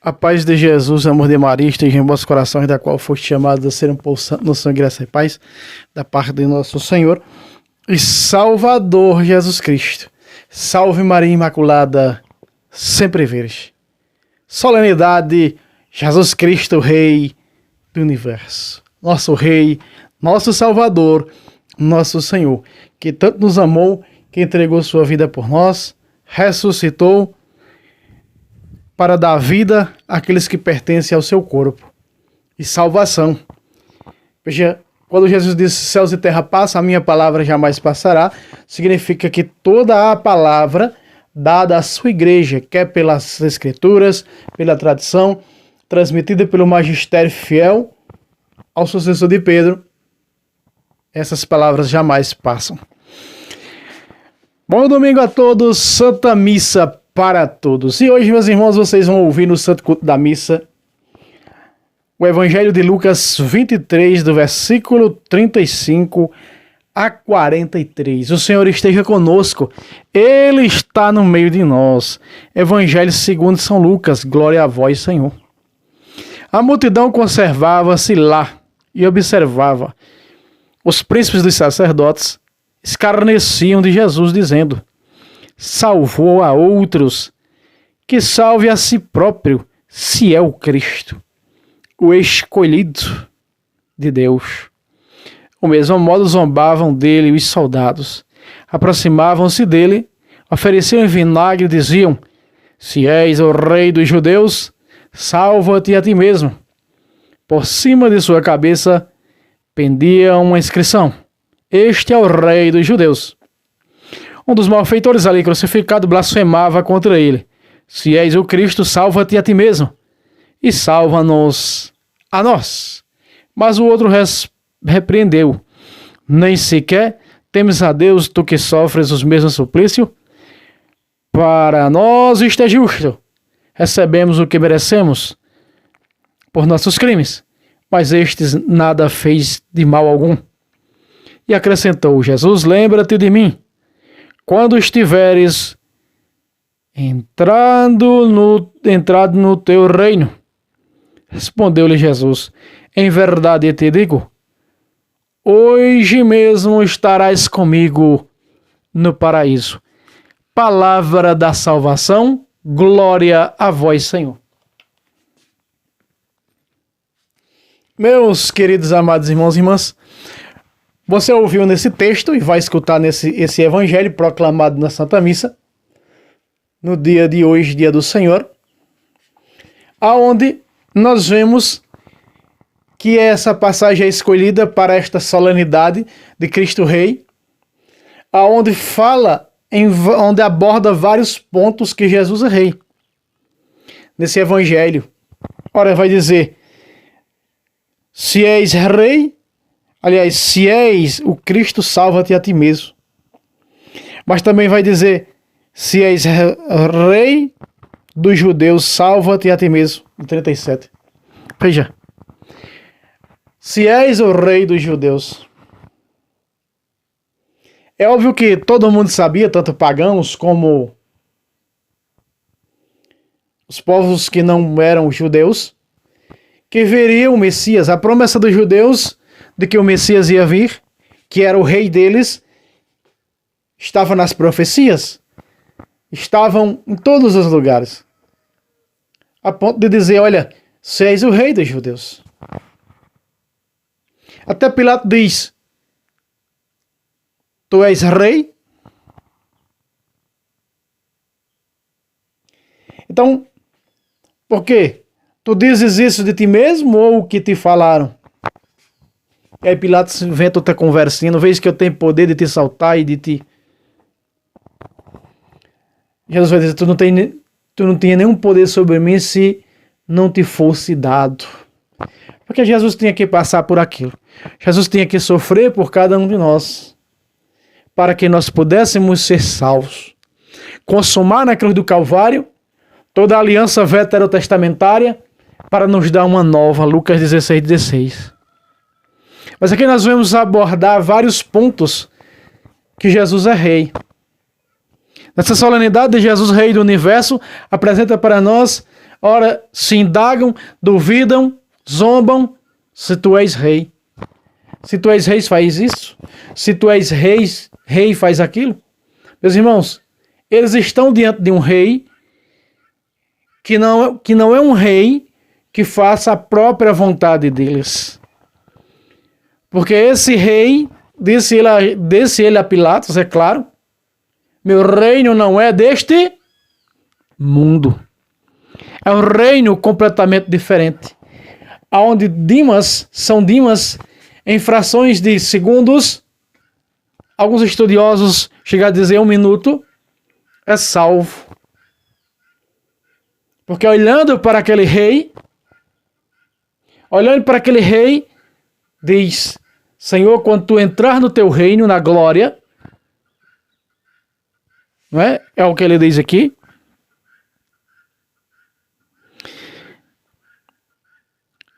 A paz de Jesus, o amor de Maria, esteja em vossos corações, da qual foste chamados a ser um povo santo no sangue, graça e paz, da parte de nosso Senhor e Salvador Jesus Cristo. Salve Maria Imaculada, sempre virgem. Solenidade, Jesus Cristo, Rei do Universo. Nosso Rei, nosso Salvador, nosso Senhor, que tanto nos amou, que entregou sua vida por nós, ressuscitou, para dar vida àqueles que pertencem ao seu corpo e salvação. Veja, quando Jesus disse céus e terra passam, a minha palavra jamais passará, significa que toda a palavra dada à sua igreja, quer pelas escrituras, pela tradição, transmitida pelo magistério fiel ao sucessor de Pedro, essas palavras jamais passam. Bom domingo a todos, Santa Missa para todos. E hoje, meus irmãos, vocês vão ouvir no Santo Culto da Missa o Evangelho de Lucas 23, do versículo 35 a 43. O Senhor esteja conosco, Ele está no meio de nós. Evangelho segundo São Lucas, glória a vós, Senhor. A multidão conservava-se lá e observava. Os príncipes dos sacerdotes escarneciam de Jesus, dizendo: salvou a outros, que salve a si próprio, se é o Cristo, o escolhido de Deus. Do mesmo modo zombavam dele os soldados. Aproximavam-se dele, ofereciam vinagre e diziam: se és o rei dos judeus, salva-te a ti mesmo. Por cima de sua cabeça pendia uma inscrição: este é o rei dos judeus. Um dos malfeitores ali crucificado blasfemava contra ele: se és o Cristo, salva-te a ti mesmo e salva-nos a nós. Mas o outro repreendeu: nem sequer temes a Deus, tu que sofres os mesmos suplícios? Para nós isto é justo. Recebemos o que merecemos por nossos crimes, mas estes nada fez de mal algum. E acrescentou Jesus: lembra-te de mim quando estiveres entrado no teu reino. Respondeu-lhe Jesus: em verdade te digo, hoje mesmo estarás comigo no paraíso. Palavra da salvação, glória a vós, Senhor. Meus queridos amados irmãos e irmãs, você ouviu nesse texto e vai escutar esse evangelho proclamado na Santa Missa, no dia de hoje, dia do Senhor, aonde nós vemos que essa passagem é escolhida para esta solenidade de Cristo Rei, aonde onde aborda vários pontos que Jesus é Rei. Nesse evangelho, ora, vai dizer: se és Rei, aliás, se és o Cristo, salva-te a ti mesmo. Mas também vai dizer: se és Rei dos judeus, salva-te a ti mesmo. No 37. Veja. Se és o Rei dos judeus. É óbvio que todo mundo sabia, tanto pagãos como os povos que não eram judeus, que viria o Messias. A promessa dos judeus de que o Messias ia vir, que era o rei deles, estava nas profecias, estavam em todos os lugares, a ponto de dizer: olha, você és o rei dos judeus. Até Pilato diz: tu és rei? Então, por quê? Tu dizes isso de ti mesmo ou o que te falaram? E aí Pilatos inventa outra conversinha: não vês que eu tenho poder de te saltar e de te... Jesus vai dizer: tu não tinha nenhum poder sobre mim se não te fosse dado. Porque Jesus tinha que passar por aquilo. Jesus tinha que sofrer por cada um de nós, para que nós pudéssemos ser salvos. Consumar na cruz do Calvário toda a aliança veterotestamentária para nos dar uma nova. Lucas 16:16. Mas aqui nós vamos abordar vários pontos que Jesus é Rei. Nessa solenidade de Jesus, Rei do Universo, apresenta para nós ora se indagam, duvidam, zombam, se tu és rei. Se tu és rei, faz isso. Se tu és rei faz aquilo. Meus irmãos, eles estão diante de um rei que não é um rei que faça a própria vontade deles. Porque esse rei, disse ele a Pilatos, é claro, meu reino não é deste mundo. É um reino completamente diferente. Onde são Dimas em frações de segundos, alguns estudiosos chegam a dizer 1 minuto, é salvo. Porque olhando para aquele rei, diz, Senhor, quando tu entrar no teu reino, na glória, não é? É o que ele diz aqui.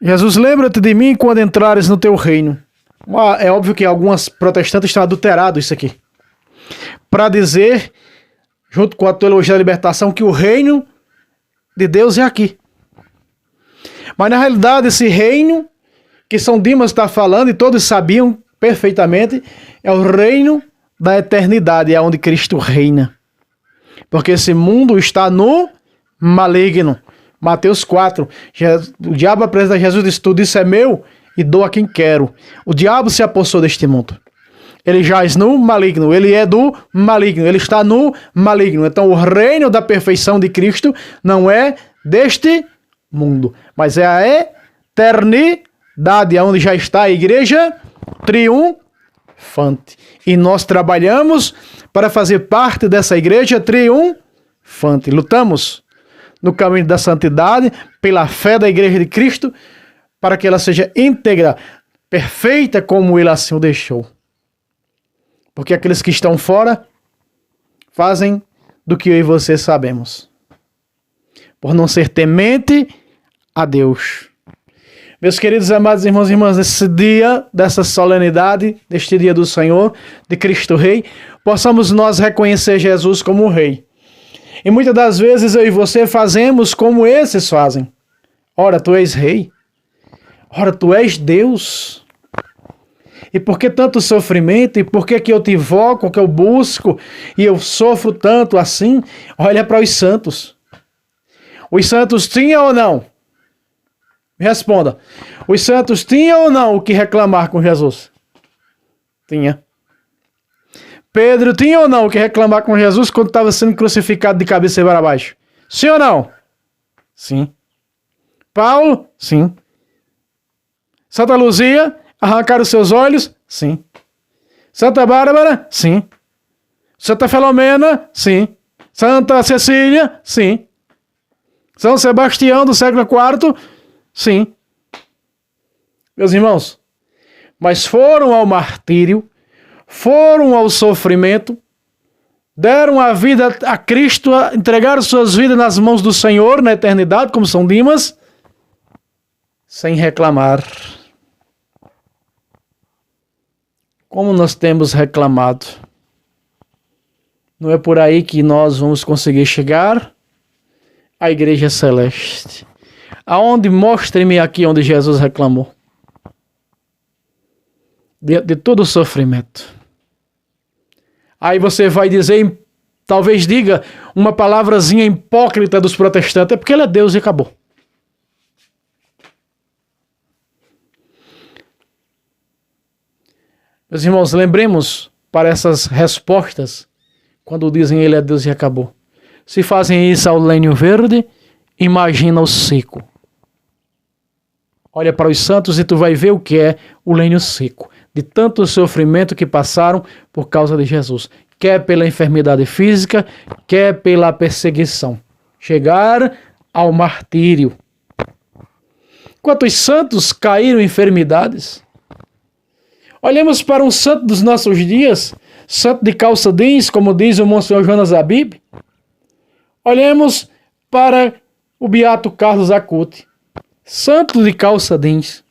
Jesus, lembra-te de mim quando entrares no teu reino. É óbvio que algumas protestantes estão adulterando isso aqui. Para dizer, junto com a teologia da libertação, que o reino de Deus é aqui. Mas na realidade esse reino que São Dimas está falando, e todos sabiam perfeitamente, é o reino da eternidade, é onde Cristo reina. Porque esse mundo está no maligno. Mateus 4, o diabo apresenta Jesus e diz, tudo isso é meu e dou a quem quero. O diabo se apossou deste mundo. Ele jaz no maligno, ele é do maligno, ele está no maligno. Então o reino da perfeição de Cristo não é deste mundo, mas é a eternidade, onde já está a igreja triunfante. E nós trabalhamos para fazer parte dessa igreja triunfante. Lutamos no caminho da santidade, pela fé da igreja de Cristo, para que ela seja íntegra, perfeita como ele assim o deixou. Porque aqueles que estão fora fazem do que eu e você sabemos. Por não ser temente a Deus. Meus queridos amados irmãos e irmãs, nesse dia, dessa solenidade, deste dia do Senhor, de Cristo Rei, possamos nós reconhecer Jesus como Rei. E muitas das vezes eu e você fazemos como esses fazem. Ora, tu és Rei. Ora, tu és Deus. E por que tanto sofrimento? E por que eu te invoco, que eu busco e eu sofro tanto assim? Olha para os santos. Os santos tinham ou não? Me responda. Os santos tinham ou não o que reclamar com Jesus? Tinha. Pedro tinha ou não o que reclamar com Jesus quando estava sendo crucificado de cabeça para baixo? Sim ou não? Sim. Paulo? Sim. Santa Luzia? Arrancaram os seus olhos? Sim. Santa Bárbara? Sim. Santa Filomena? Sim. Santa Cecília? Sim. São Sebastião do século IV? Sim. Meus irmãos, mas foram ao martírio, foram ao sofrimento, deram a vida a Cristo, entregaram suas vidas nas mãos do Senhor na eternidade, como São Dimas, sem reclamar. Como nós temos reclamado. Não é por aí que nós vamos conseguir chegar à Igreja Celeste. Aonde? Mostre-me aqui onde Jesus reclamou. De todo o sofrimento. Aí você vai dizer, talvez diga uma palavrazinha hipócrita dos protestantes, é porque ele é Deus e acabou. Meus irmãos, lembremos para essas respostas, quando dizem ele é Deus e acabou. Se fazem isso ao lenho verde, imagina o seco. Olha para os santos e tu vai ver o que é o lenho seco. De tanto sofrimento que passaram por causa de Jesus. Quer pela enfermidade física, quer pela perseguição. Chegar ao martírio. Quantos santos caíram em enfermidades? Olhemos para um santo dos nossos dias, santo de calça jeans, como diz o Monsenhor Jonas Abib. Olhemos para o beato Carlos Acuti, santo de calça jeans.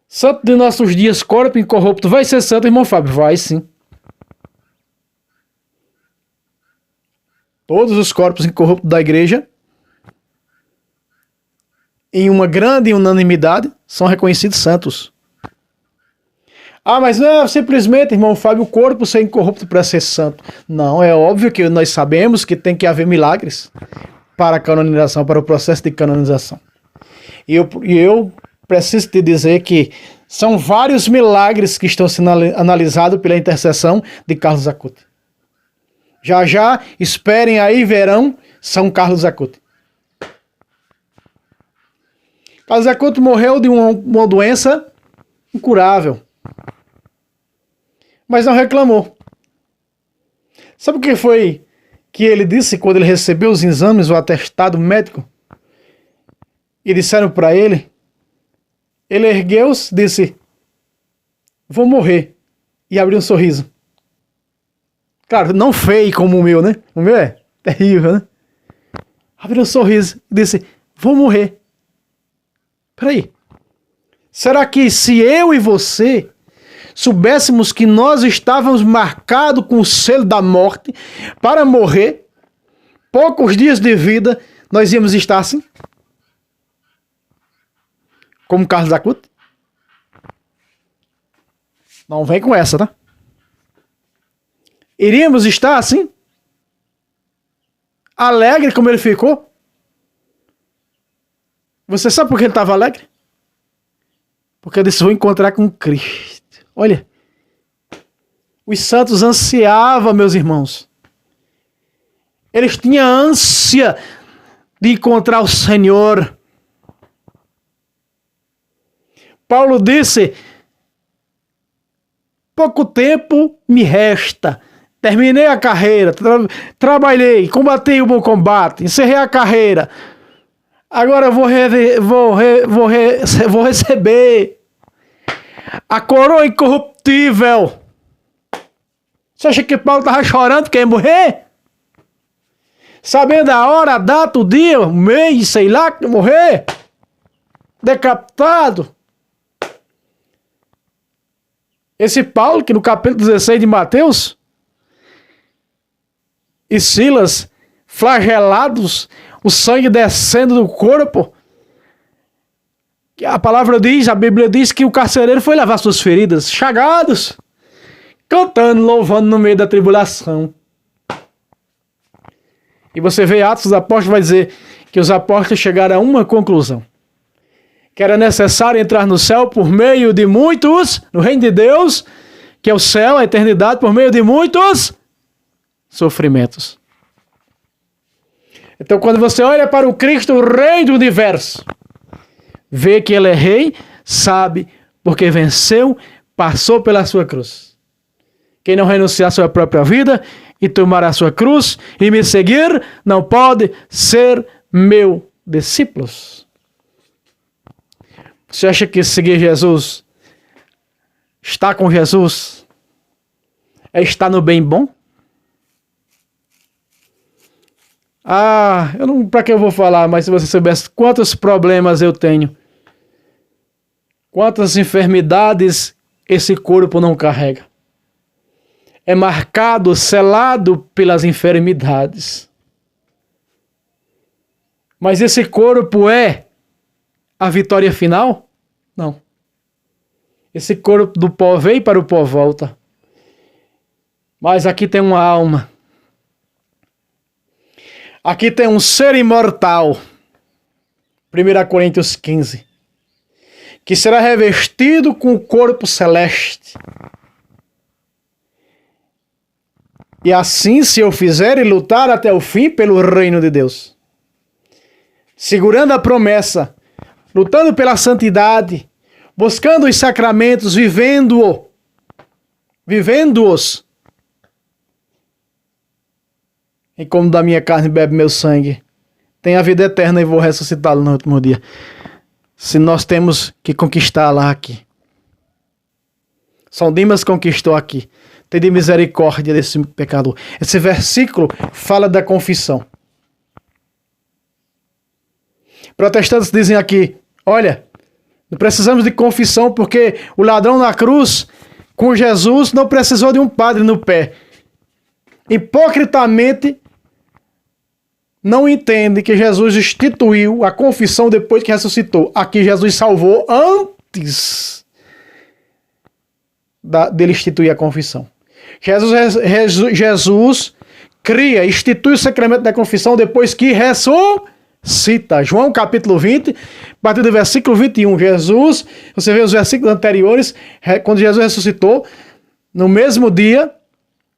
Santo de nossos dias, corpo incorrupto. Vai ser santo, irmão Fábio? Vai sim. Todos os corpos incorruptos da igreja em uma grande unanimidade, são reconhecidos santos. Ah, mas não é simplesmente, irmão Fábio, o corpo ser incorrupto para ser santo. Não, é óbvio que nós sabemos que tem que haver milagres para a canonização, para o processo de canonização. E eu preciso te dizer que são vários milagres que estão sendo analisados pela intercessão de Carlos Acutis. Já já, esperem aí, verão São Carlos Acutis. Carlos Acutis morreu de uma doença incurável, mas não reclamou. Sabe o que foi que ele disse quando ele recebeu os exames, o atestado médico? E disseram para ele, ele ergueu-se, disse, vou morrer, e abriu um sorriso. Claro, não feio como o meu, né? O meu é terrível, né? Abriu um sorriso e disse, vou morrer. Peraí, será que se eu e você soubéssemos que nós estávamos marcados com o selo da morte para morrer, poucos dias de vida, nós íamos estar assim? Como Carlos Acutis? Não vem com essa, tá? Iríamos estar assim? Alegre como ele ficou? Você sabe por que ele estava alegre? Porque ele disse, vou encontrar com Cristo. Olha, os santos ansiavam, meus irmãos. Eles tinham ânsia de encontrar o Senhor. Paulo disse, pouco tempo me resta. Terminei a carreira, trabalhei, combati o bom combate, encerrei a carreira. Agora vou receber a coroa incorruptível. Você acha que Paulo estava chorando que ia morrer? Sabendo a hora, a data, o dia, o mês, sei lá, que ia morrer? Decapitado. Esse Paulo, que no capítulo 16 de Mateus, e Silas, flagelados, o sangue descendo do corpo, a palavra diz, a Bíblia diz que o carcereiro foi lavar suas feridas, chagados, cantando, louvando no meio da tribulação. E você vê Atos dos Apóstolos, vai dizer que os apóstolos chegaram a uma conclusão, que era necessário entrar no céu por meio de muitos, no reino de Deus, que é o céu, a eternidade, por meio de muitos sofrimentos. Então, quando você olha para o Cristo, o Rei do Universo, vê que ele é rei, sabe, porque venceu, passou pela sua cruz. Quem não renunciar à sua própria vida e tomar a sua cruz e me seguir, não pode ser meu discípulo. Você acha que seguir Jesus, estar com Jesus, é estar no bem bom? Ah, eu não, para que eu vou falar, mas se você soubesse quantos problemas eu tenho, quantas enfermidades esse corpo não carrega. É marcado, selado pelas enfermidades. Mas esse corpo é a vitória final? Não. Esse corpo do pó veio para o pó volta. Mas aqui tem uma alma. Aqui tem um ser imortal. 1 Coríntios 15. Que será revestido com o corpo celeste. E assim, se eu fizer e lutar até o fim pelo reino de Deus, segurando a promessa, lutando pela santidade, buscando os sacramentos, vivendo-os, e como da minha carne bebe meu sangue, tem a vida eterna e vou ressuscitá-lo no último dia. Se nós temos que conquistá-la aqui. São Dimas conquistou aqui. Tende misericórdia desse pecador. Esse versículo fala da confissão. Protestantes dizem aqui, olha, não precisamos de confissão porque o ladrão na cruz, com Jesus, não precisou de um padre no pé. Hipocritamente, não entende que Jesus instituiu a confissão depois que ressuscitou. Aqui Jesus salvou antes dele instituir a confissão. Jesus institui o sacramento da confissão depois que ressuscita. João capítulo 20, a partir do versículo 21. Você vê os versículos anteriores, quando Jesus ressuscitou, no mesmo dia,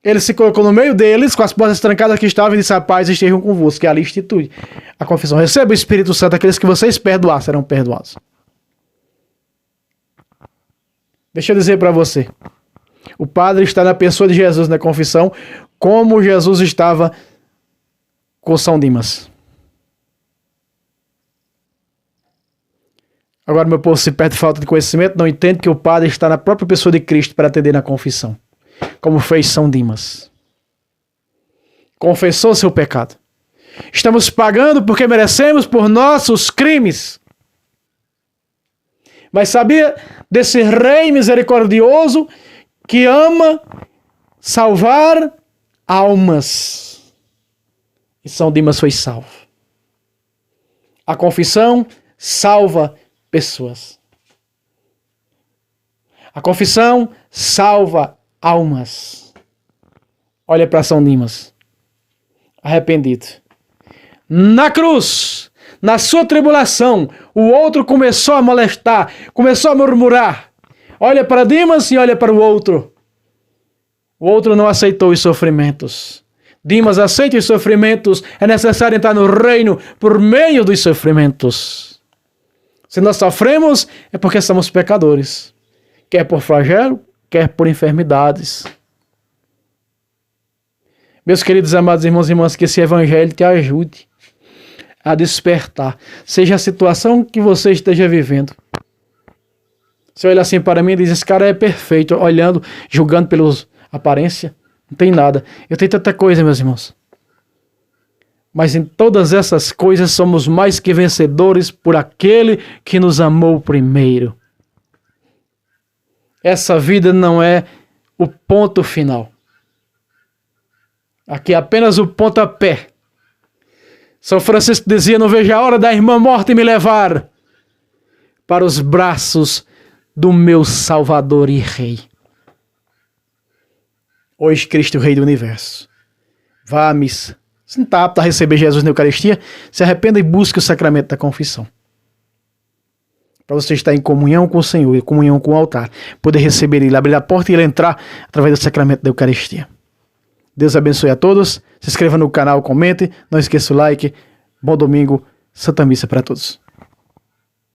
ele se colocou no meio deles, com as portas trancadas que estavam, e disse: a paz estejam convosco, que ali institui a confissão. Receba o Espírito Santo, aqueles que vocês perdoar serão perdoados. Deixa eu dizer para você, o Padre está na pessoa de Jesus na confissão, como Jesus estava com São Dimas. Agora, meu povo se perde falta de conhecimento, não entende que o Padre está na própria pessoa de Cristo para atender na confissão, como fez São Dimas. Confessou seu pecado. Estamos pagando porque merecemos por nossos crimes. Mas sabia desse Rei misericordioso que ama salvar almas? E São Dimas foi salvo. A confissão salva pessoas. A confissão salva almas. Olha para São Dimas, arrependido. Na cruz, na sua tribulação, o outro começou a molestar, começou a murmurar. Olha para Dimas e olha para o outro. O outro não aceitou os sofrimentos. Dimas aceita os sofrimentos. É necessário entrar no reino por meio dos sofrimentos. Se nós sofremos, é porque somos pecadores. Quer por flagelo, quer por enfermidades. Meus queridos amados irmãos e irmãs, que esse evangelho te ajude a despertar. Seja a situação que você esteja vivendo. Você olha assim para mim e diz: esse cara é perfeito, olhando, julgando pela aparência. Não tem nada. Eu tenho tanta coisa, meus irmãos. Mas em todas essas coisas somos mais que vencedores por aquele que nos amou primeiro. Essa vida não é o ponto final. Aqui é apenas o pontapé. São Francisco dizia: não vejo a hora da irmã morta me levar para os braços do meu Salvador e Rei. Hoje Cristo, Rei do Universo. Vá à missa. Se não está apto a receber Jesus na Eucaristia, se arrependa e busque o sacramento da confissão. Para você estar em comunhão com o Senhor, em comunhão com o altar. Poder receber Ele, abrir a porta e Ele entrar através do sacramento da Eucaristia. Deus abençoe a todos. Se inscreva no canal, comente. Não esqueça o like. Bom domingo. Santa Missa para todos.